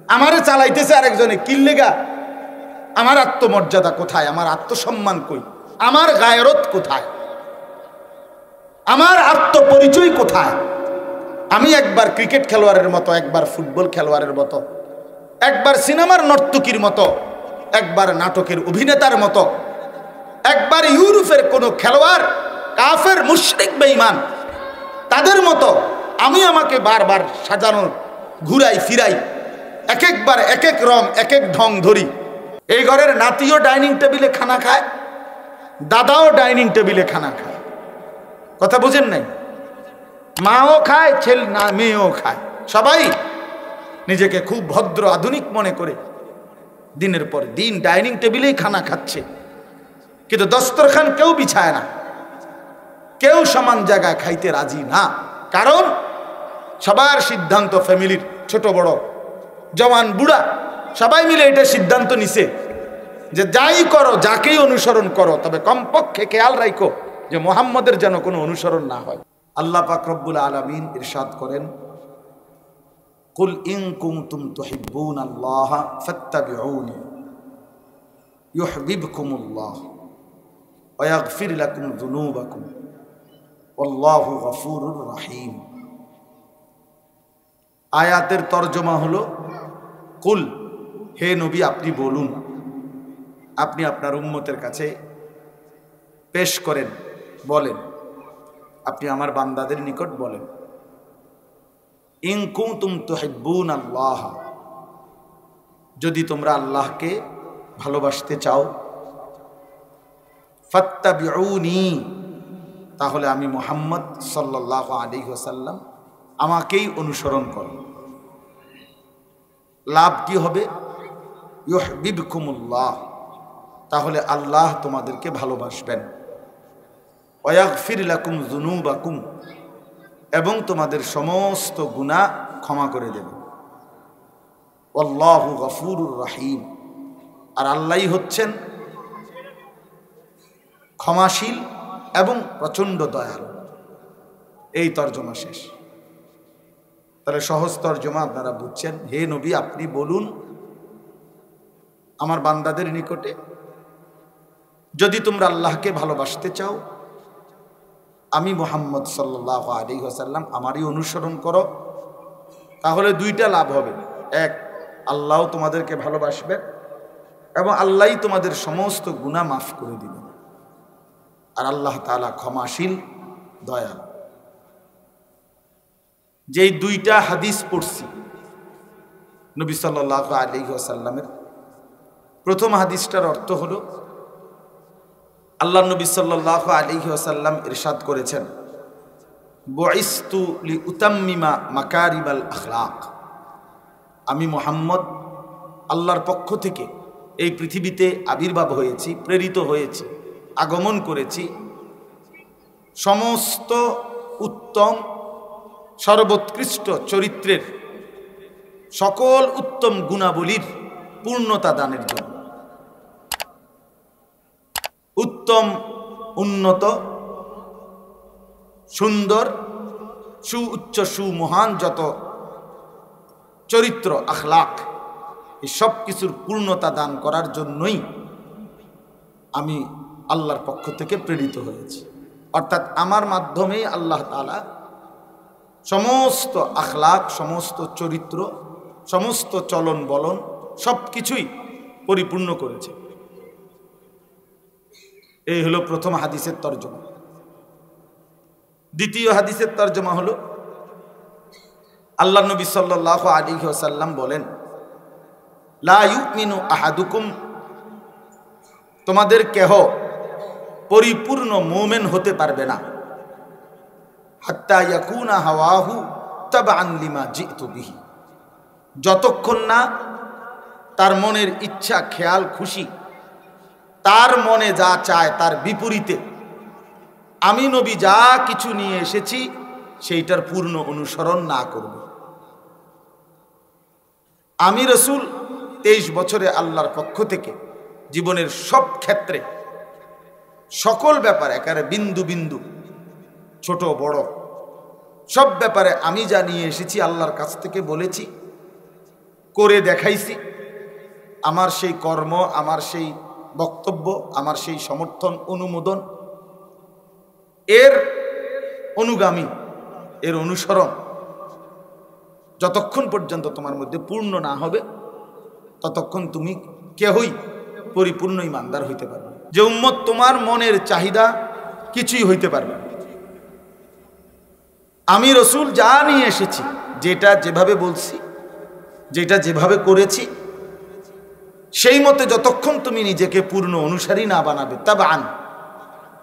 আমারে চালাইতেছে আরেকজনে কিল্লেগা। আমার আত্মমর্যাদা কোথায়? আমার আত্মসম্মান কই? আমার গায়রত কোথায়? আমার আত্মপরিচয় কোথায়? আমি একবার ক্রিকেট খেলোয়াড়ের মতো, একবার ফুটবল খেলোয়াড়ের মতো, একবার সিনেমার নর্তকীর মতো, একবার নাটকের অভিনেতার মতো, একবার ইউরোপের কোনো খেলোয়াড়, কাফের মুশরিক বেঈমান তাদের মতো আমি আমাকে বারবার সাজানো, ঘুরাই ফিরাই, এক একবার এক এক রং, এক এক ঢং ধরি। এই ঘরের নাতিও ডাইনিং টেবিলে খানা খায়, দাদাও ডাইনিং টেবিলে খানা খায়। কথা বুঝেন নাই? মাও খায়, ছেলে না মেয়েও খায়, সবাই নিজেকে খুব ভদ্র আধুনিক মনে করে দিনের পর দিন ডাইনিং টেবিলেই খানা খাচ্ছে, কিন্তু দস্তরখান কেউ বিছায় না, কেউ সমান জায়গায় খাইতে রাজি না। কারণ সবার সিদ্ধান্ত, ফ্যামিলির ছোট বড় জওয়ান বুড়া সবাই মিলে এটা সিদ্ধান্ত নিছে যে যাই করো, যাকেই অনুসরণ করো, তবে কমপক্ষে খেয়াল রাখো যে মুহাম্মদের যেন কোনো অনুসরণ না হয়। আল্লাহ পাক রব্বুল আলামিন ইরশাদ করেন, কুল ইন কুনতুম তুহিব্বুনাল্লাহ ফাত্তাবিউনি ইউহিব্বুকুমুল্লাহ ওয়া ইয়াগফির লাকুম যুনুবাকুম আল্লাহু গফুরুর রহিম। আয়াতের তরজমা হলো, কুল, হে নবী আপনি বলুন, আপনি আপনার উম্মতের কাছে পেশ করেন, বলেন, আপনি আমার বান্দাদের নিকট বলেন, ইন কুনতুম তুহিব্বুনাল্লাহ, যদি তোমরা আল্লাহকে ভালোবাসতে চাও, ফাত্তাবিউনি, তাহলে আমি মুহাম্মদ সাল্লাল্লাহু আলাইহি ওয়াসাল্লাম আমাকেই অনুসরণ করো। লাভ কি হবে? ইউহিব্বুকুমুল্লাহ, তাহলে আল্লাহ তোমাদেরকে ভালোবাসবেন। ওয়া ইয়াগফির লাকুম যুনুবাকুম, এবং তোমাদের সমস্ত গুনাহ ক্ষমা করে দেবেন। আল্লাহু গফুরুর রহিম, আর আল্লাহই হচ্ছেন ক্ষমাশীল এবং প্রচণ্ড দয়ালু। এই তর্জমা শেষ। তাহলে সহজ তর্জমা আপনারা বুঝছেন, হে নবী আপনি বলুন আমার বান্দাদের নিকটে, যদি তোমরা আল্লাহকে ভালোবাসতে চাও, আমি মুহাম্মদ সাল্লাল্লাহু আলাইহি ওয়াসাল্লাম আমারই অনুসরণ করো, তাহলে দুইটা লাভ হবে। এক, আল্লাহ তোমাদেরকে ভালোবাসবেন এবং আল্লাহই তোমাদের সমস্ত গুনাহ মাফ করে দিবেন, আর আল্লাহ তাআলা ক্ষমাশীল, দয়ালু। যেই দুইটা হাদিস পড়ছি নবী সাল্লাল্লাহু আলাইহি ওয়াসাল্লামের, প্রথম হাদিসটার অর্থ হলো, আল্লাহ নবী সাল্লাল্লাহু আলাইহি ওয়াসাল্লাম ইরশাদ করেছেন, বুইসতু লিউতাম্মিমা মাকারিমাল আখলাক, আমি মুহাম্মদ আল্লাহর পক্ষ থেকে এই পৃথিবীতে আবির্ভাব হয়েছি, প্রেরিত হয়েছি, আগমন করেছি সমস্ত উত্তম সর্বোৎকৃষ্ট চরিত্রের সকল উত্তম গুণাবলীর পূর্ণতা দানের জন্য। উত্তম, উন্নত, সুন্দর, সুউচ্চ, সুমহান যত চরিত্র, আখলাক, এই সব কিছুর পূর্ণতা দান করার জন্যই আমি আল্লাহর পক্ষ থেকে প্রেরিত হয়েছি। অর্থাৎ আমার মাধ্যমেই আল্লাহ তাআলা সমস্ত আখলাক, সমস্ত চরিত্র, সমস্ত চলন বলন সব কিছুই পরিপূর্ণ করেছে। এই হলো প্রথম হাদিসের তর্জমা। দ্বিতীয় হাদিসের তর্জমা হলো, আল্লাহ নবী সাল্লাল্লাহু আলাইহি ওয়াসাল্লাম বলেন, লা ইউমিনু আহাদুকুম, তোমাদের কেহ পরিপূর্ণ মুমিন হতে পারবে না, হাত্তা ইয়াকুনা হাওয়াহু তাবআন লিমা জিতু বিহি, যতক্ষণ না তার মনের ইচ্ছা, খেয়াল, খুশি, তার মনে যা চায় তার বিপরীতে আমি নবী যা কিছু নিয়ে এসেছি সেইটার পূর্ণ অনুসরণ না করবে। আমি রসুল 23 বছরে আল্লাহর পক্ষ থেকে জীবনের সব ক্ষেত্রে, সকল ব্যাপারে, একেবারে বিন্দু বিন্দু, ছোট বড় সব ব্যাপারে আমি যা নিয়ে এসেছি আল্লাহর কাছ থেকে বলেছি, করে দেখাইছি, আমার সেই কর্ম, আমার সেই বক্তব্য, আমার সেই সমর্থন, অনুমোদন, এর অনুগামী, এর অনুসরণ যতক্ষণ পর্যন্ত তোমার মধ্যে পূর্ণ না হবে ততক্ষণ তুমি কেহই পরিপূর্ণ ইমানদার হইতে পারবে। যে উম্মত তোমার মনের চাহিদা কিছুই হইতে পারবে না। আমি রসুল যা নিয়ে এসেছি, যেটা যেভাবে বলছি, যেটা যেভাবে করেছি, সেই মতে যতক্ষণ তুমি নিজেকে পূর্ণ অনুসারী না বানাবে তাবান,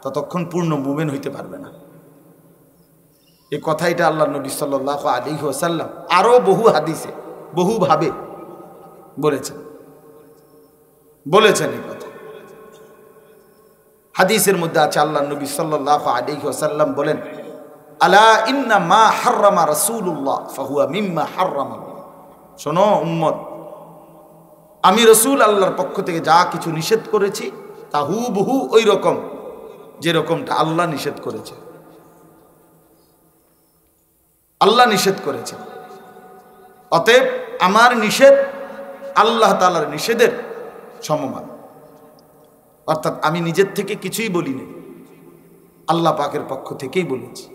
ততক্ষণ পূর্ণ মুমিন হইতে পারবে না। এই কথাটা আল্লাহ নবী সাল্লাল্লাহু আলাইহি ওয়াসাল্লাম আরো বহু হাদিসে বহুভাবে বলেছেন এই কথা। হাদিসের মধ্যে আছে আল্লাহ নবী সাল্লাল্লাহু আলাইহি ওয়াসাল্লাম বলেন, আলা ইন্না মা হাররামা রাসূলুল্লাহ ফাহুয়া মিম্মা হাররামা। শোনো উম্মত, আমি রসুল আল্লাহর পক্ষ থেকে যা কিছু নিষেধ করেছি তা হুবহু ওই রকম যেরকমটা আল্লাহ নিষেধ করেছে। আল্লাহ নিষেধ করেছে, অতএব আমার নিষেধ আল্লাহ তাআলার নিষেধের সমমান। অর্থাৎ আমি নিজের থেকে কিছুই বলিনি, আল্লাহ পাকের পক্ষ থেকেই বলেছি।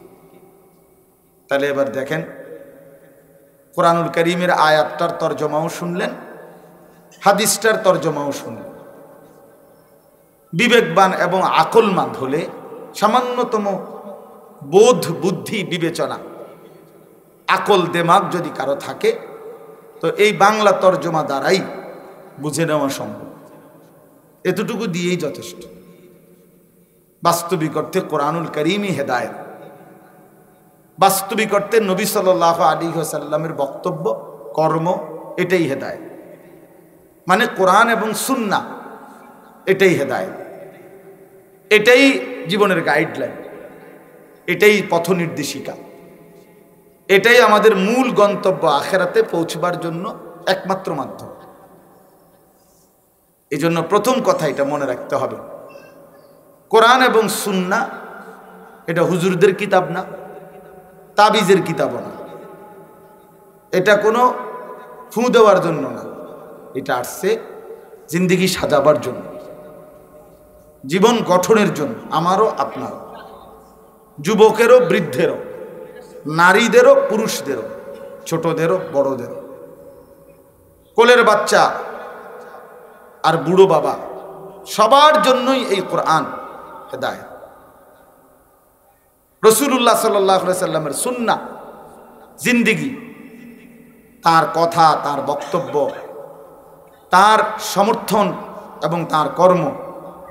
তাহলে এবার দেখেন, কোরআনুল কারীমের আয়াতটার তর্জমাও শুনলেন, হাদিসটার তর্জমাও শুনলেন। বিবেকবান এবং আকলমান হলে, সামান্যতম বোধ, বুদ্ধি, বিবেচনা, আকল, দেমাগ যদি কারো থাকে, তো এই বাংলা তর্জমা দ্বারাই বুঝে নেওয়া সম্ভব। এতটুকু দিয়েই যথেষ্ট। বাস্তবিক অর্থে কোরআনুল কারীমই হেদায়েত, বাস্তবিক অর্থে নবী সাল্লাল্লাহু আলাইহি ওয়াসাল্লামের বক্তব্য, কর্ম, এটাই হেদায়েত। মানে কোরআন এবং সুন্নাহ এটাই হেদায়েত, এটাই জীবনের গাইডলাইন, এটাই পথ নির্দেশিকা, এটাই আমাদের মূল গন্তব্য, আখিরাতে পৌঁছবার জন্য একমাত্র মাধ্যম। এই জন্য প্রথম কথা এটা মনে রাখতে হবে, কোরআন এবং সুন্নাহ এটা হুজুরদের কিতাব না, তাবিজের কিতাবও না, এটা কোনো ফু দেওয়ার জন্য না, এটা আসছে জিন্দেগি সাজাবার জন্য, জীবন গঠনের জন্য, আমারও আপনারও, যুবকেরও বৃদ্ধেরও, নারীদেরও পুরুষদেরও, ছোটদেরও বড়দেরও, কোলের বাচ্চা আর বুড়ো বাবা, সবার জন্যই এই কোরআন হেদায়েত। রাসূলুল্লাহ সাল্লাল্লাহু আলাইহি সাল্লামের সুন্নাহ, জিন্দেগি, তার কথা, তার বক্তব্য, তার সমর্থন এবং তার কর্ম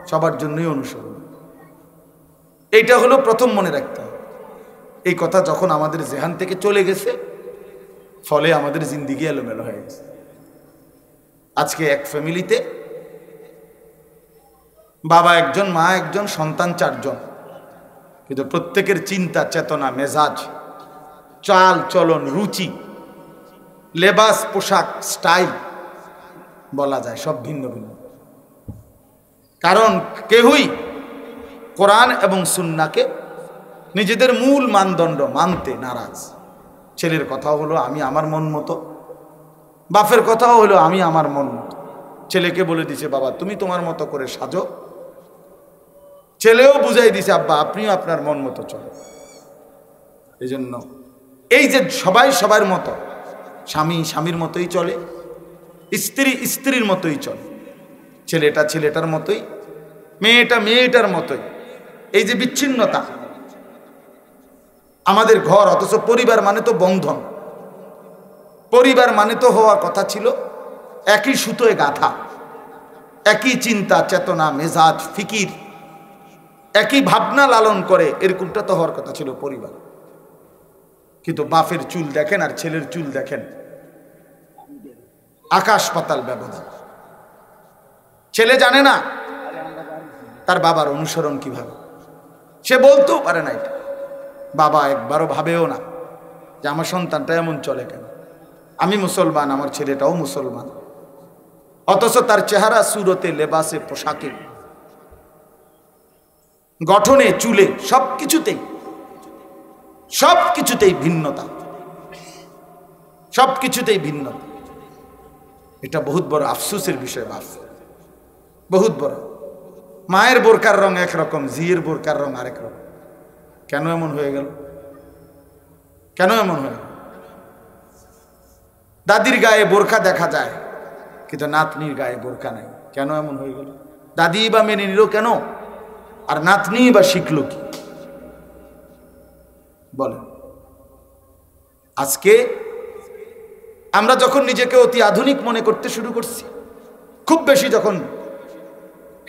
সবার জন্যই অনুসরণ। এইটা হলো প্রথম মনে রাখতে হবে। এই কথা যখন আমাদের জেহান থেকে চলে গেছে, ফলে আমাদের জিন্দেগি এলোমেলো হয়ে গেছে। আজকে এক ফ্যামিলিতে বাবা একজন, মা একজন, সন্তান 4 জন, কিন্তু প্রত্যেকের চিন্তা, চেতনা, মেজাজ, চাল চলন, রুচি, লেবাস, পোশাক, স্টাইল বলা যায় সব ভিন্ন ভিন্ন। কারণ কেউই কোরআন এবং সুন্নাহকে নিজেদের মূল মানদণ্ড মানতে নারাজ। ছেলের কথা হলো আমি আমার মন মতো, বাপের কথাও হলো আমি আমার মন মতো। ছেলেকে বলে দিছে বাবা তুমি তোমার মতো করে সাজো, ছেলেও বুঝাই দিছে আব্বা আপনিও আপনার মন মতো চলো। এই জন্য এই যে সবাই সবার মতো, স্বামী স্বামীর মতোই চলে, স্ত্রী স্ত্রীর মতোই চলে, ছেলেটা ছেলেটার মতোই, মেয়েটা মেয়েটার মতোই, এই যে বিচ্ছিন্নতা আমাদের ঘর, অথচ পরিবার মানে তো বন্ধন, পরিবার মানে তো হওয়ার কথা ছিল একই সুতোয় গাঁথা, একই চিন্তা চেতনা মেজাজ ফিকির, একই ভাবনা লালন করে, এরকমটা তো হওয়ার কথা ছিল পরিবার। কিন্তু বাপের চুল দেখেন আর ছেলের চুল দেখেন, আকাশ পাতাল ব্যবধান। ছেলে জানে না তার বাবার অনুসরণ কিভাবে, সে বলতেও পারে না এটা, বাবা একবারও ভাবেও না যে আমার সন্তানটা এমন চলে কেন, আমি মুসলমান আমার ছেলেটাও মুসলমান, অথচ তার চেহারা সুরতে, লেবাসে, পোশাকে, গঠনে, চুলে, সবকিছুতেই ভিন্নতা, সবকিছুতেই ভিন্নতা। এটা বহুত বড় আফসোসের বিষয় বাপ, বহুত বড়। মায়ের বোরকার রং একরকম, জিয়ের বোরকার রং আরেক রকম। কেন এমন হয়ে গেল? কেন এমন হয়ে গেল? দাদির গায়ে বোরকা দেখা যায় কিন্তু নাতনির গায়ে বোরকা নাই, কেন এমন হয়ে গেল? দাদি বা মেনে নিল কেন, আর নাতনি বা শিখল কি? বলেন। আজকে আমরা যখন নিজেকে অতি আধুনিক মনে করতে শুরু করছি, খুব বেশি যখন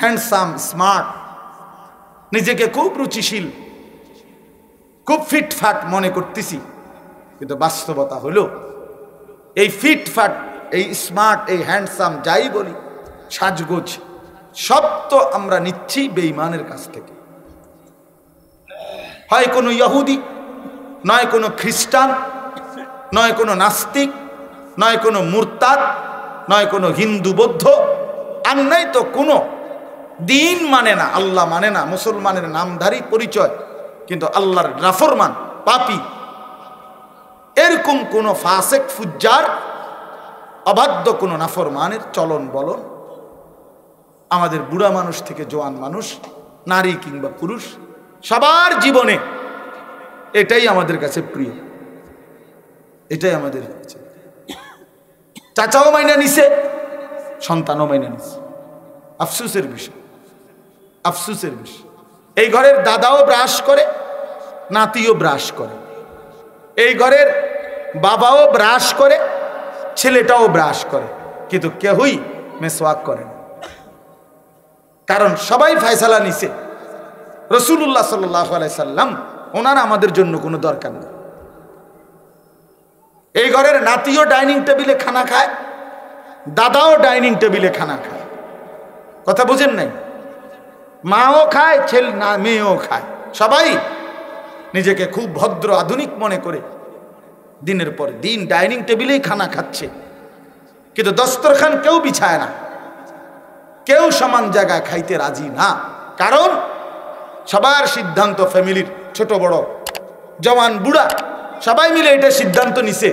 হ্যান্ডসাম, স্মার্ট, নিজেকে খুব রুচিশীল, খুব ফিটফাট মনে করতেছি, কিন্তু বাস্তবতা হলো এই ফিটফাট, এই স্মার্ট, এই হ্যান্ডসাম যাই বলি, সাজগোজ, সব তো আমরা নিচ্ছি বেঈমানের কাছ থেকে। হয় কোনো ইহুদি, নয় কোনো খ্রিস্টান, নয় কোনো নাস্তিক, নয় কোনো মুরতাদ, নয় কোনো হিন্দু বৌদ্ধ, আর নাই তো কোনো দিন মানে না, আল্লাহ মানে না, মুসলমানের নামধারী পরিচয় কিন্তু আল্লাহর নাফরমান পাপী, এরকম কোন ফাসেক ফুজ্জার অবাধ্য কোন নাফরমানের চলন বলন আমাদের বুড়া মানুষ থেকে জোয়ান মানুষ, নারী কিংবা পুরুষ, সবার জীবনে এটাই আমাদের কাছে প্রিয়, এটাই আমাদের কাছে। চাচাও মাইনা নিছে, সন্তানও মাইনা নিছে। আফসোসের বিষয়, আফসোসের বিষয়। এই ঘরের দাদাও ব্রাশ করে, নাতিও ব্রাশ করে, এই ঘরের বাবাও ব্রাশ করে, ছেলেটাও ব্রাশ করে, কিন্তু কেউই মেসওয়াক করে না। কারণ সবাই ফয়সালা নিছে রাসূলুল্লাহ সাল্লাল্লাহু আলাইহি সাল্লাম, ওনার আমাদের জন্য কোনো দরকার নেই। এই ঘরের নাতিও ডাইনিং টেবিলে খানা খায়, দাদাও ডাইনিং টেবিলে খানা খায়, কথা বুঝেন নাই? মাও খায়, ছেলে না মেয়েও খায়, সবাই নিজেকে খুব ভদ্র আধুনিক মনে করে দিনের পর দিন ডাইনিং টেবিলেই খানা খাচ্ছে, কিন্তু দস্তরখান কেউ বিছায় না, কেউ সমান জায়গায় খাইতে রাজি না। কারণ সবার সিদ্ধান্ত, ফ্যামিলির ছোট বড়, জওয়ান বুড়া সবাই মিলে এটা সিদ্ধান্ত নিছে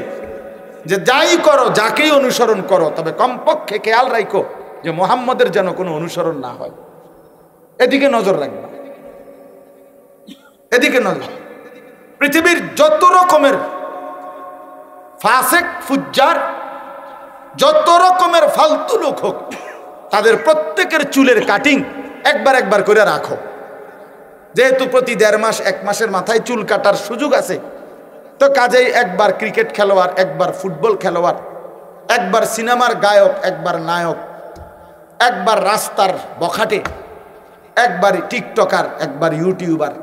যে যাই করো, যাকেই অনুসরণ করো, তবে কমপক্ষে খেয়াল রাখো যে মুহাম্মদের যেন কোনো অনুসরণ না হয়। এদিকে নজর রাখবা, এদিকে নজর। পৃথিবীর যত রকমের ফাসেক ফুজ্জার, যত রকমের ফালতু লোক হোক, তাদের প্রত্যেকের চুলের কাটিং একবার একবার করে রাখো। যেহেতু প্রতি 1.5 মাস 1 মাসের মাথায় চুল কাটার সুযোগ আছে, তো কাজেই একবার ক্রিকেট খেলোয়াড়, একবার ফুটবল খেলোয়াড়, একবার সিনেমার গায়ক, একবার নায়ক, একবার রাস্তার বখাটে, একবার টিকটকার, একবার ইউটিউবার,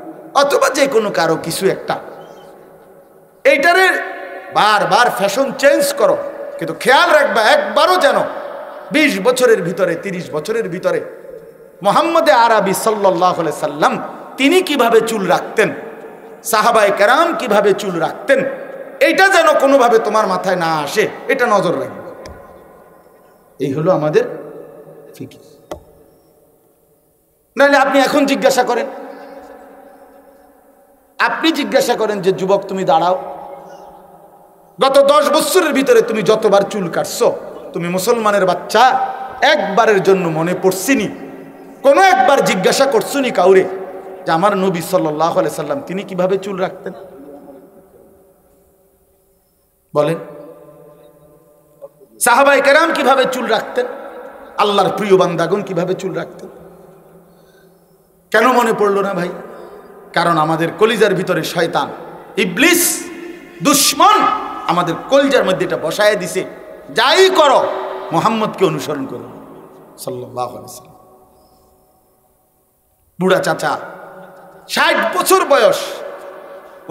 অথবা যে কোনো কারো কিছু একটা, এইটারে বারবার ফ্যাশন চেঞ্জ করো, কিন্তু খেয়াল রাখবা একবারও যেন 20 বছরের ভিতরে, 30 বছরের ভিতরে মুহাম্মদে আরবি সাল্লাল্লাহু আলাইহি সাল্লাম তিনি কিভাবে চুল রাখতেন, সাহাবায়ে কেরাম কিভাবে চুল রাখতেন, এইটা যেন কোনোভাবে তোমার মাথায় না আসে, এটা নজর রাখবে। এই হলো আমাদের ফিকির। নাহলে আপনি এখন জিজ্ঞাসা করেন, আপনি জিজ্ঞাসা করেন যে যুবক তুমি দাঁড়াও, গত 10 বছরের ভিতরে তুমি যতবার চুল কাটছো, তুমি মুসলমানের বাচ্চা, একবারের জন্য মনে পড়ছিনি, কোনো একবার জিজ্ঞাসা করছনি কাউরে যে আমার নবী সাল্লাল্লাহু আলাইহি সাল্লাম তিনি কিভাবে চুল রাখতেন? বলেন। সাহাবায়ে কেরাম কিভাবে চুল রাখতেন, আল্লাহর প্রিয় বান্দাগণ কিভাবে চুল রাখতেন? কেন মনে পড়লো না ভাই? কারণ আমাদের কলিজার ভিতরে শয়তান, ইবলিস, দুশমন আমাদের কলিজার মধ্যে এটা বসায় দিছে, যাই করো মুহাম্মদকে অনুসরণ করো সাল্লাল্লাহু আলাইহি সাল্লাম। বুড়া চাচা 60 বছর বয়স,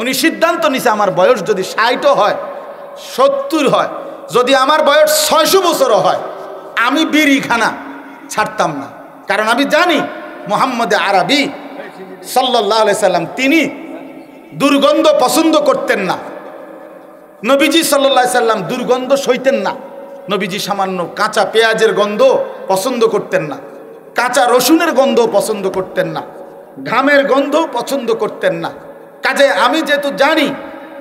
উনি সিদ্ধান্ত নিছে আমার বয়স যদি 60ও হয়, 70 হয়, যদি আমার বয়স 600 বছরও হয়, আমি বিড়ি খানা ছাড়তাম না। কারণ আমি জানি মুহাম্মদে আরবি সাল্লাল্লাহু আলাইহি সাল্লাম তিনি দুর্গন্ধ পছন্দ করতেন না। নবীজি সাল্লাল্লাহু আলাইহি সাল্লাম দুর্গন্ধ সইতেন না। নবীজি সামান্য কাঁচা পেঁয়াজের গন্ধ পছন্দ করতেন না, কাঁচা রসুনের গন্ধ পছন্দ করতেন না, ঘামের গন্ধ পছন্দ করতেন না। কাজে আমি যেহেতু জানি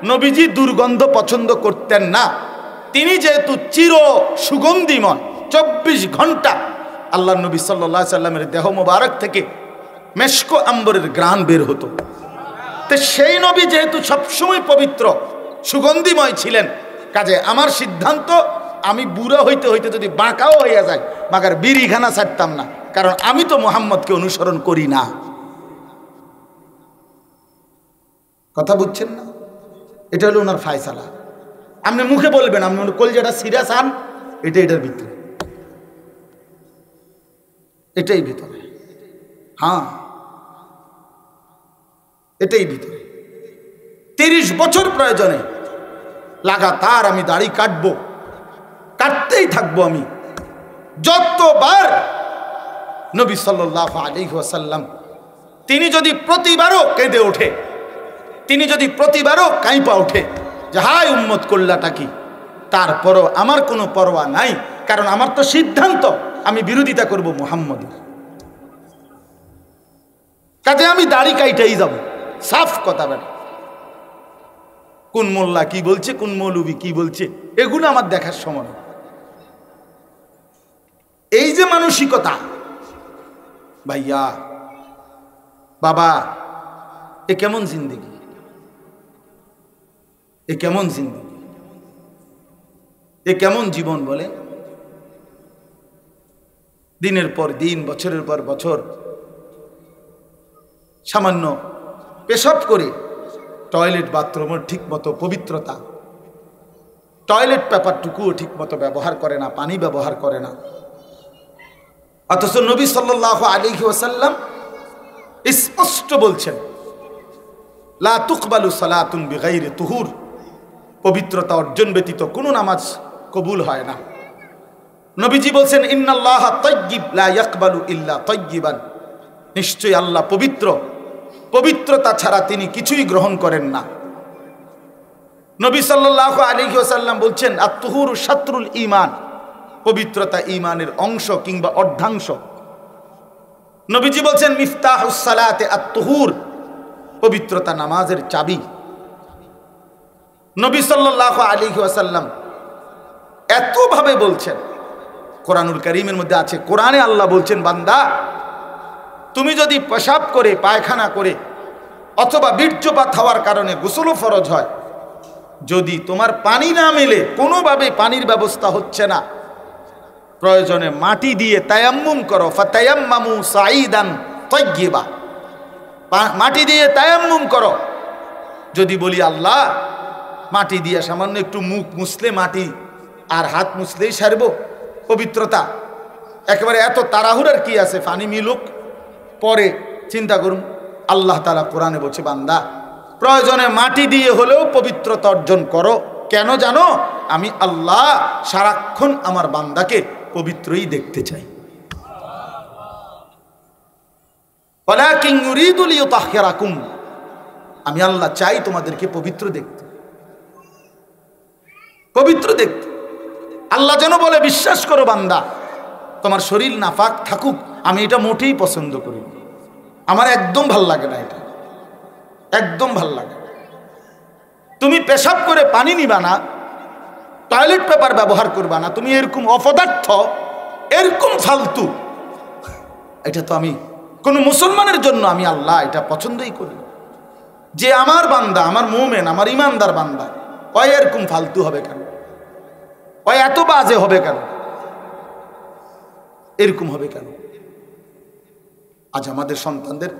নবীজি দুর্গন্ধ পছন্দ করতেন না, তিনি যেহেতু চির সুগন্ধিময়, 24 ঘন্টা আল্লাহ নবী সাল্লাল্লাহু আলাইহি সাল্লামের দেহ মোবারক থেকে মেশক আম্বরের ঘ্রাণ বের হতো। তো সেই নবী যেহেতু সবসময় পবিত্র সুগন্ধিময় ছিলেন, কাজে আমার সিদ্ধান্ত আমি বুড়া হইতে হইতে যদি বাঁকাও হইয়া যায়, মাগার বিড়িখানা ছাড়তাম না, কারণ আমি তো মুহাম্মদকে অনুসরণ করি না। কথা বুঝছেন না? এটা হলো ওনার ফায়সালা। আপনি মুখে বলবেন, আপনি কলজাটা সিরিয়াস আন, এটার ভিতরে, এটাই ভিতরে, হ্যাঁ এটাই ভিতরে। 30 বছর প্রয়োজনে লাগাতার আমি দাড়ি কাটবো, কাটতেই থাকবো আমি। যতবার নবী সাল্লাল্লাহু আলাইহি ওয়াসাল্লাম তিনি যদি প্রতিবারও কেঁদে ওঠে, তিনি যদি প্রতিবারও কাঁপা ওঠে যে হায় উম্মত কল্যাটা কি, তারপরও আমার কোনো পরোয়া নাই, কারণ আমার তো সিদ্ধান্ত আমি বিরোধিতা করব মুহাম্মদের। কাজে আমি দাড়ি কাইটাই যাব, সাফ কথা বেটা। কোন মোল্লা কি বলছে, কোন মৌলবি কি বলছে, এগুলো আমার দেখার সময় নেই। এই যে মানসিকতা, ভাইয়া বাবা, এ কেমন জিন্দেগি, এ কেমন জিন্দেগি, এ কেমন জীবন বলে? দিনের পর দিন, বছরের পর বছর সামান্য পেশাব করে টয়লেট বাথরুমের ঠিক মতো পবিত্রতা, টয়লেট পেপারটুকুও ঠিক মতো ব্যবহার করে না, পানি ব্যবহার করে না। অথচ নবী সাল্লাল্লাহু আলাইহি ওয়াসাল্লাম স্পষ্ট বলছেন, লা তুকবালু সালাতুন বিগাইরি তুহুর, পবিত্রতা অর্জন ব্যতীত কোনো নামাজ কবুল হয় না। নবীজি বলছেন, ইন্নাল্লাহা তাইয়্যিব লা ইয়াকবালু ইল্লা তাইয়্যিবান, নিশ্চয়ই আল্লাহ পবিত্র, পবিত্রতা ছাড়া তিনি কিছুই গ্রহণ করেন না। নবী সাল্লাল্লাহু আলাইহি ওয়াসাল্লাম বলছেন, আত-তুহুরু শাতরুল ঈমান, পবিত্রতা ঈমানের অংশ কিংবা অর্ধাংশ। নবীজি বলছেন, মিফতাহুস সালাতে আত-তুহুর, পবিত্রতা নামাজের চাবি। নবী সাল্লাল্লাহু আলাইহি ওয়াসাল্লাম এতভাবে বলছেন, কোরআনুল কারীমের মধ্যে আছে, কোরআনে আল্লাহ বলছেন, বান্দা তুমি যদি পেশাব করে, পায়খানা করে অথবা বীর্যপাত হওয়ার কারণে গোসলও ফরজ হয়, যদি তোমার পানি না মেলে, কোনোভাবে পানির ব্যবস্থা হচ্ছে না, প্রয়োজনে মাটি দিয়ে তায়াম্মুম করো, ফাতায়াম্মামু সাঈদান তাইয়্যিবা, মাটি দিয়ে তায়াম্মুম করো। যদি বলি আল্লাহ মাটি দিয়ে সামান্য একটু মুখ মুছলে মাটি আর হাত মুছলেই সারবো পবিত্রতা, একেবারে এত তাড়াহুড়ার কি আছে, পানি মিলুক পরে চিন্তা করুন। আল্লাহ তাআলা কোরআনে বলছে, বান্দা প্রয়োজনে মাটি দিয়ে হলেও পবিত্রতা অর্জন করো। কেন জানো? আমি আল্লাহ সারাক্ষণ আমার বান্দাকে পবিত্রই দেখতে চাই। ওয়ালাকিন ইউরিদু লিইউতাহহিরাকুম, আমি আল্লাহ চাই তোমাদেরকে পবিত্র দেখতে, পবিত্র দেখতে। আল্লাহ যেন বলে, বিশ্বাস করো বান্দা, তোমার শরীর নাপাক থাকুক, আমি এটা মোটেই পছন্দ করি না, আমার একদম ভাল লাগে না, এটা একদম ভাল লাগে না। তুমি পেশাব করে পানি নিবা না, টয়লেট পেপার ব্যবহার করবা না, তুমি এরকম অপদার্থ, এরকম ফালতু, এটা তো আমি কোন মুসলমানের জন্য আমি আল্লাহ এটা পছন্দই করি না। যে আমার বান্দা, আমার মুমিন, আমার ইমানদার বান্দা, ওই এরকম ফালতু হবে কেন, ওই এত বাজে হবে কেন, এরকম হবে কেন? আজ আমাদের সন্তানদের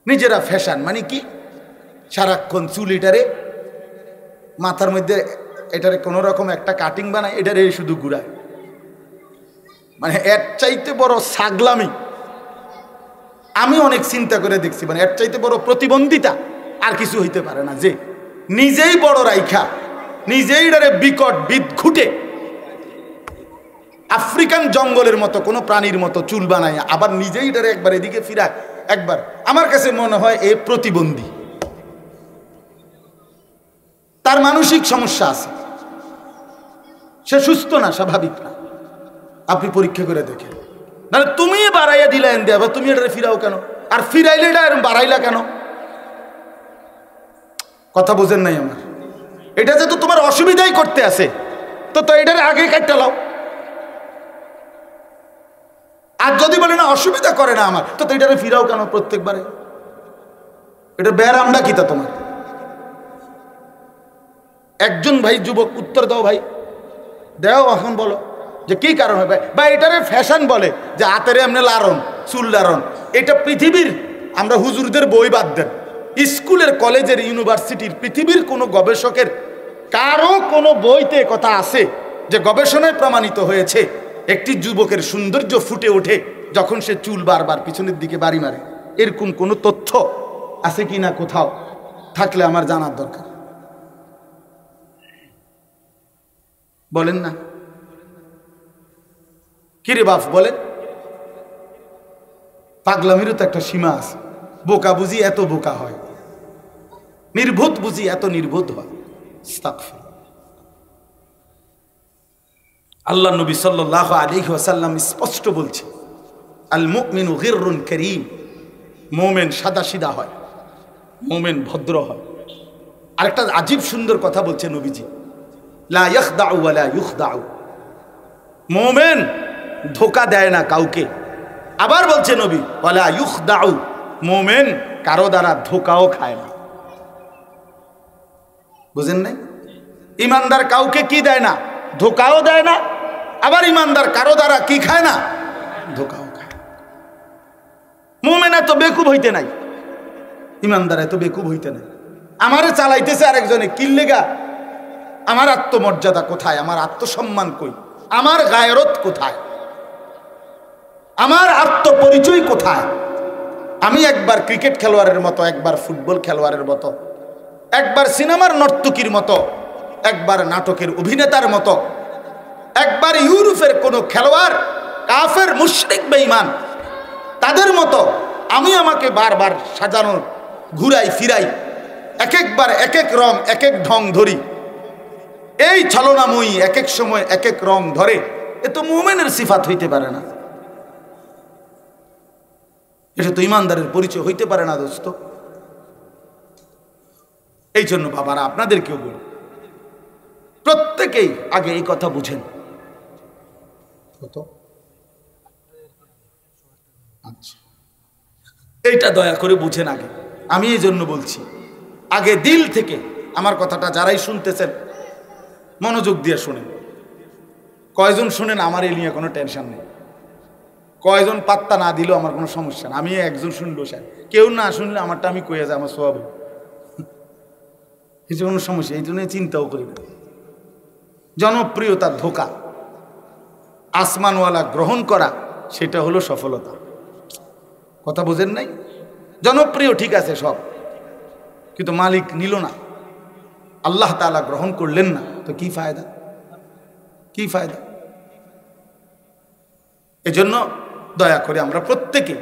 নিজেরা ফ্যাশন মানে কি, সারাক্ষণ চুল এটারে মাথার মধ্যে এটারে কোনো রকম একটা কাটিং বানায়, এটারে শুধু ঘুরায়, মানে এর চাইতে বড় ছাগলামি আমি অনেক চিন্তা করে দেখছি, মানে এর চাইতে বড় প্রতিবন্ধিতা আর কিছু হইতে পারে না, যে নিজেই বড় রাইখা নিজেই এটারে বিকট বিদঘুটে আফ্রিকান জঙ্গলের মতো কোনো প্রাণীর মতো চুল বানায়, আবার নিজেই এটারে একবার এদিকে ফিরায়, একবার। আমার কাছে মনে হয় এ প্রতিবন্ধী, তার মানসিক সমস্যা আছে, সে সুস্থ না, স্বাভাবিক না। আপনি পরীক্ষা করে দেখেন, নাহলে তুমি বাড়াইয়া দিলা এন দেবা, তুমি এটা ফিরাও কেন, আর ফিরাইলে এটা এরকম বাড়াইলা কেন? কথা বুঝেন নাই আমার? এটা যেহেতু তোমার অসুবিধাই করতে আছে, তো এটার আগে কাটতে লাও, আর যদি বলে না অসুবিধা করে না আমার, তো এটারে ফিরাও কেন প্রত্যেকবারে? এটা ব্যারামটা কি তা তোমার? একজন ভাই যুবক উত্তর দাও ভাই, দেও এখন বলো যে কি কারণ হবে বা এটারে ফ্যাশন বলে যে হাতের এমনি লারণ চুল লারণ। এটা পৃথিবীর, আমরা হুজুরদের বই বাদ দেন, স্কুলের কলেজের ইউনিভার্সিটির পৃথিবীর কোনো গবেষকের কারো কোনো বইতে কথা আছে যে গবেষণায় প্রমাণিত হয়েছে একটি যুবকের সৌন্দর্য ফুটে ওঠে যখন সে চুল বারবার পিছনের দিকে বাড়ি মারে? এরকম কোনো তথ্য আছে কি না কোথাও? থাকলে আমার জানার দরকার। বলেন না কিরে বাপ, বলেন। পাগলামিরও তো একটা সীমা আছে। বোকা বুঝি এত বোকা হয়, নির্বোধ বুঝি এত নির্বোধ হয়। আল্লাহ নবী সাল্লাল্লাহু আলাইহি ওয়াসাল্লাম স্পষ্ট বলছে, আল মুমিনু গিররুন কারীম, মুমিন সাদা সিধা হয়, মুমিন ভদ্র হয়। আরেকটা আজীব সুন্দর কথা বলছে নবীজি, লা ইয়াখদাউ ওয়া লা ইউখদাউ, মুমিন ধোঁকা দেয় না কাউকে। আবার বলছে নবী ওয়া লা ইউখদাউ, মুমিন কারো দ্বারা ধোঁকাও খায় না। বুঝেন নাই? ইমানদার কাউকে কি দেয় না? ধোঁকাও দেয় না। আবার ইমানদার কারো দ্বারা কি খায় না? ধোঁকাও খায়। মুমিন এত বেকুব হইতে নাই, ইমানদার এত বেকুব হইতে নাই। আমারে চালাইতেছে আরেকজনে, কিল্লেগা? আমার আত্মমর্যাদা কোথায়? আমার আত্মসম্মান কই? আমার গায়রত কোথায়? আমার আত্মপরিচয় কোথায়? আমি একবার ক্রিকেট খেলোয়াড়ের মতো, একবার ফুটবল খেলোয়াড়ের মতো, একবার সিনেমার নর্তকীর মতো, একবার নাটকের অভিনেতার মতো, একবার ইউরোপের কোনো খেলোয়াড়, কাফের মুশরিক বেঈমান তাদের মতো আমি আমাকে বারবার সাজানো, ঘুরাই ফিরাই, এক একবার এক এক রং এক এক ঢং ধরি। এই ছলনাময়ী এক এক সময় এক এক রং ধরে, এ তো মুমিনের সিফাত হইতে পারে না, এটা তো ইমানদারের পরিচয় হইতে পারে না দোস্ত। এই জন্য বাবারা আপনাদেরকেও বলি, প্রত্যেকেই আগে এই কথা বুঝেন। আচ্ছা, এইটা দয়া করে বুঝেন আগে। আমি এই জন্য বলছি, আগে দিল থেকে আমার কথাটা যারাই শুনতেছেন মনোযোগ দিয়ে শুনেন। কয়জন শুনেন আমার এই নিয়ে কোনো টেনশন নেই, কয়জন পাত্তা না দিলেও আমার কোনো সমস্যা না। আমি একজন শুনলো স্যার, কেউ না শুনলে আমারটা আমি কইয়া যাই, আমার স্বভাব, কিছু কোনো সমস্যা, এই জন্য চিন্তাও করি না। জনপ্রিয়তার ধোঁকা, আসমানওয়ালা গ্রহণ করা, সেটা হলো সফলতা। কথা বোঝেন নাই? জনপ্রিয় ঠিক আছে সব, কিন্তু মালিক নিল না, আল্লাহ তাআলা গ্রহণ করলেন না, তো কি ফায়দা? কি ফায়দা? এজন্য দয়া করে আমরা প্রত্যেকে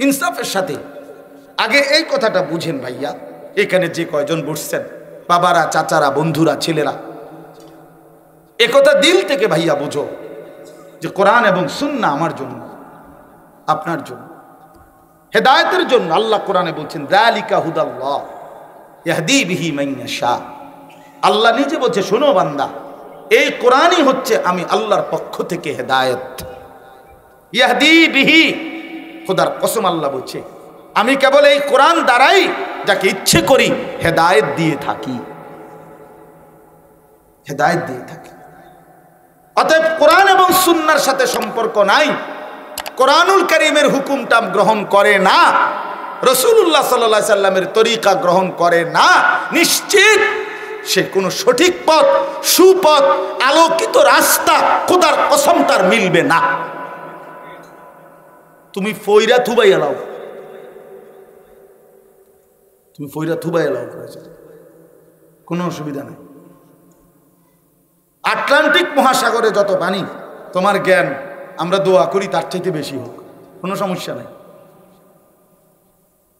ইনসাফের সাথে আগে এই কথাটা বুঝেন ভাইয়া। এখানে যে কয়জন বসছেন, বাবারা, চাচারা, বন্ধুরা, ছেলেরা, একথা দিল থেকে ভাইয়া বুঝো যে কোরআন এবং সুন্নাহ আমার জন্য, আপনার জন্য, হেদায়েতের জন্য। আল্লাহ কোরআনে বলছেন, যালিকা হুদাল্লাহ ইয়াহদি বিহি মান ইয়াশা। আল্লাহ নিজে বলছে, শোনো বান্দা, এই কোরআনই হচ্ছে আমি আল্লাহর পক্ষ থেকে হেদায়েত। ইয়াহদি বিহি, খোদার কসম আল্লাহ বলছে, আমি কেবল এই কোরআন দ্বারাই যাকে ইচ্ছে করি হেদায়েত দিয়ে থাকি, হেদায়েত দিয়ে থাকি। অতএব কোরআন এবং সুন্নাহর সাথে সম্পর্ক নাই, কোরআনুল কারীমের হুকুমটা গ্রহণ করে না, রাসূলুল্লাহ সাল্লাল্লাহু আলাইহি সাল্লামের তরিকা গ্রহণ করে না, নিশ্চিত সে কোনো সঠিক পথ, সুপথ, আলোকিত রাস্তা খোদার কসম তার মিলবে না। তুমি ফইরা থুবাই এলাও, তুমি ফইরা থুবাই এলাও করেছো, কোনো অসুবিধা নেই। আটলান্টিক মহাসাগরে যত পানি, তোমার জ্ঞান আমরা দোয়া করি তার চাইতে বেশি হোক, কোনো সমস্যা নেই।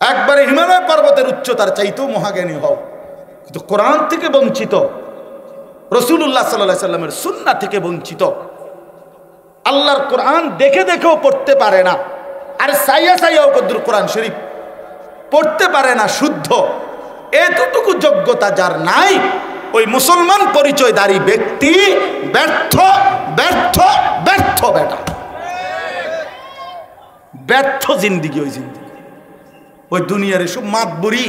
একবারে হিমালয় পর্বতের উচ্চতার চাইতেও মহাজ্ঞানী হও, কিন্তু কোরআন থেকে বঞ্চিত, রাসূলুল্লাহ সাল্লাল্লাহু আলাইহি সাল্লামের সুন্নাহ থেকে বঞ্চিত, আল্লাহর কোরআন দেখে দেখেও পড়তে পারে না, আর সাইয়া সাইয়াও কদ্দুর কোরআন শরীফ পড়তে পারে না শুদ্ধ, এতটুকু যোগ্যতা যার নাই, ওই মুসলমান পরিচয়ধারী ব্যক্তি ব্যর্থ, ব্যর্থ, ব্যর্থ বেটা। ব্যর্থ জিন্দিগি ওই জিন্দিগি। ওই দুনিয়ার এসব মাতবুরি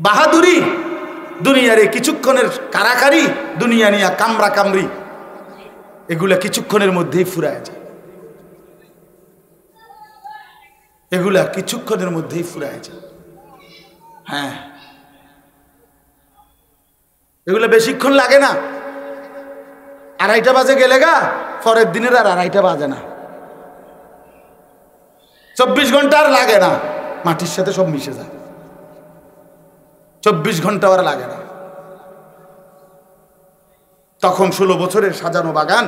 বাহাদুরি, দুনিয়ারে কিছুক্ষণের কারাকারি, দুনিয়া নিয়ে কামরা কামরি, এগুলা কিছুক্ষণের মধ্যেই ফুরায় যায়, এগুলা কিছুক্ষণের মধ্যেই ফুরায় যায়। হ্যাঁ, এগুলা বেশিক্ষণ লাগে না। 2:30 বাজে গেলে গা পরের দিনের আর 2:30 বাজে না, 24 ঘন্টা আর লাগে না, মাটির সাথে সব মিশে যায়। 24 ঘন্টা আর লাগে না। তখন 16 বছরের সাজানো বাগান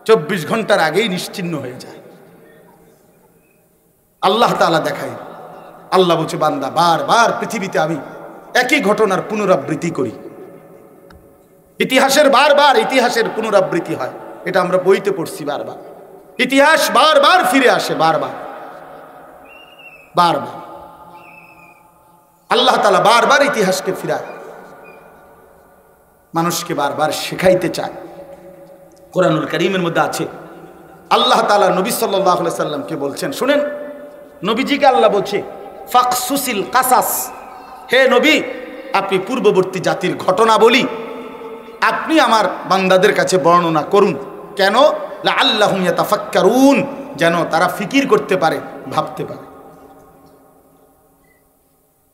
24 ঘন্টার আগেই নিশ্চিহ্ন হয়ে যায়। আল্লাহ তাআলা দেখায়, আল্লাহ বলছে বান্দা বারবার পৃথিবীতে আমি একই ঘটনার পুনরাবৃত্তি করি। ইতিহাসের বারবার ইতিহাসের পুনরাবৃত্তি হয়, এটা আমরা বইতে পড়ছি বারবার। ইতিহাস বারবার ফিরে আসে, বারবার বারবার আল্লাহ তাআলা বারবার ইতিহাসকে ফিরায়, মানুষকে বারবার শেখাইতে চায়। কোরআনুল কারীমের মধ্যে আছে, আল্লাহ তাআলা নবী সাল্লাল্লাহু আলাইহি সাল্লামকে বলছেন, শুনেন, নবীজিকে আল্লাহ বলছে ফাকসুসিল কাসাস, হে নবী আপনি পূর্ববর্তী জাতির ঘটনা বলি আপনি আমার বান্দাদের কাছে বর্ণনা করুন। কেন? লাআল্লাহুম ইয়াতাফাক্কারুন, যেন তারা ফিকির করতে পারে, ভাবতে পারে।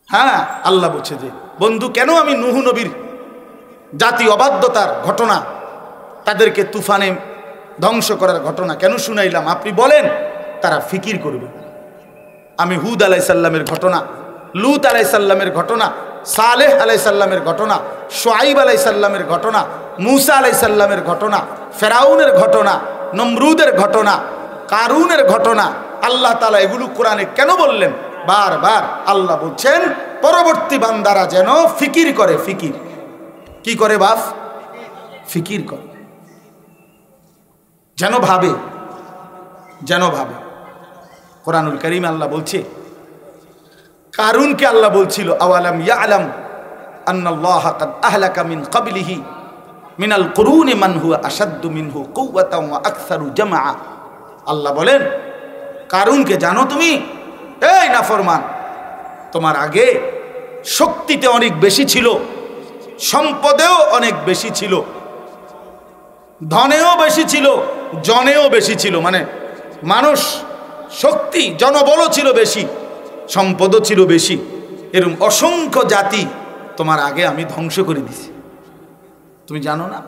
হ্যাঁ, আল্লাহ বলছে যে বন্ধু কেন আমি নূহ নবীর জাতি অবাধ্যতার ঘটনা, তাদেরকে তুফানে ধ্বংস করার ঘটনা কেন শুনাইলাম, আপনি বলেন, তারা ফিকির করবে। আমি হুদ আলাইহিস সালামের ঘটনা, লূত আলাইহিস সালামের ঘটনা, সালেহ আলাইহিস সালামের ঘটনা, শুআইব আলাইহিস সালামের ঘটনা, মূসা আলাইহিস সালামের ঘটনা, ফেরাউনের ঘটনা, নমরুদের ঘটনা, কারুনের ঘটনা, আল্লাহ তাআলা এগুলো কোরআনে কেন বললেন? বারবার আল্লাহ বলছেন পরবর্তী বান্দারা যেন ফিকির করে। ফিকির কি করে বাপ? ফিকির করে, যেন ভাবে, যেন ভাবে। কোরআনুল কারীম আল্লাহ বলছে, কারুনকে আল্লাহ বলছিল আওয়ালাম ইয়ালাম আন্নাল্লাহ কাদ আহলাকা মিন ক্বাবলিহি মিনাল কুরুনি মান হুয়া আশাদ্দু মিনহু কুওয়াতান ওয়া আকসারু জামআ। আল্লাহ বলেন কারুনকে, জানো তুমি, এই নাফরমান, তোমার আগে শক্তিতে অনেক বেশি ছিল, সম্পদেও অনেক বেশি ছিল, ধনেও বেশি ছিল, জনেও বেশি ছিল। মানে মানুষ শক্তি জনবলও ছিল বেশি, সম্পদও ছিল বেশি। এরকম অসংখ্য জাতি তোমার আগে আমি ধ্বংস করে দিছি, তুমি জানো না?